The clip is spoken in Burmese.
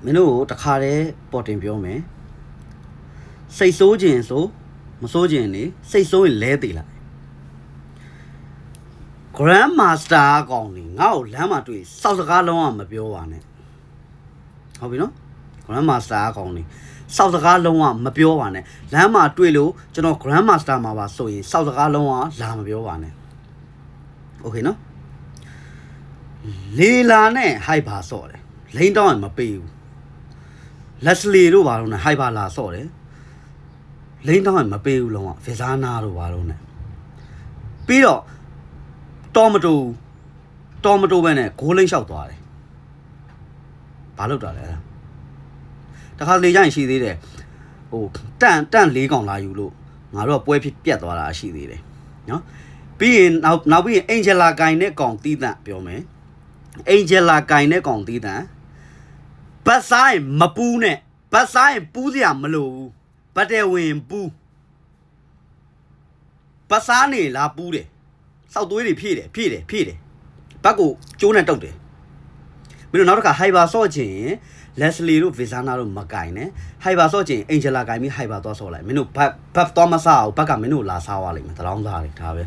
မင်းတို့တခါတည်းပေါ်တင်ပြောမယ်စိတ်ဆိုးခြင်းဆိုမဆိုးခြင်းနေစိတ်ဆိုးရင်လဲသေးလား Grand Master ကောင်းနေငါ့ကိုလမ်းမှာတွေ့စောက်စကားလုံးဝမပြောပါနဲ့ဟုတ်ပြီနော် Grand Master ကောင်းနေစောက်စကားလုံးဝမပြောပါနဲ့လမ်းမှာတွေ့လို့ကျွန်တော် Grand Master မှာပါဆိုရင်စောက်စကားလုံးဝလာမပြောပါနဲ့ Okay နော်လေလာနဲ့ဟိုက်ပါဆော့တယ်လိန်တောင်းရင်မပေးဘူးလက်စလီတို့ဘာလို့လဲဟိုက်ပါလာဆော့တယ်လိန်တောင်းရင်မပေးဘူးလုံးဝဗီဇာနာတို့ဘာလို့လဲပြီးတော့တော်မတူပဲနဲ့ဂိုးလိမ့်လျှောက်သွားတယ်ဘာလို့တာလဲတခါလေကြရင်ရှိသေးတယ်ဟိုတန့်၄កောင်လာယူလို့ငါတို့ကပွဲဖြစ်ပြတ်သွားတာရှိသေးတယ်နော်ပြီးရင်နောက်ပြီးရင်အင်ဂျယ်လာဂိုင်နဲ့ကောင်တီးတန့်ပြောမယ်အင်ဂျယ်လာဂိုင်နဲ့ကောင်တီးတန့်ဘတ်ဆိုင်မပူးနဲ့ဘတ်ဆိုင်ပူးစရာမလိုဘူးဘတ်တယ်ဝင်ပူးဘတ်စားနေလာပူးတယ်စောက်သွေးတွေဖြည့်တယ်ဘတ်ကိုကျိုးနဲ့တုတ်တယ်မင်းတို့နောက်တစ်ခါဟိုင်ဘာဆော့ချင်လက်စလီတို့ဗီဇာနာတို့မကင်နဲ့ဟိုင်ဘာဆော့ချင်အင်ဂျယ်လာကင်ပြီးဟိုင်ဘာသွားဆော့လိုက်မင်းတို့ဘတ်သွားမစားအောင်ဘတ်ကမင်းတို့လာစားသွားလိမ့်မယ်တလောင်းစားတယ်ဒါပဲ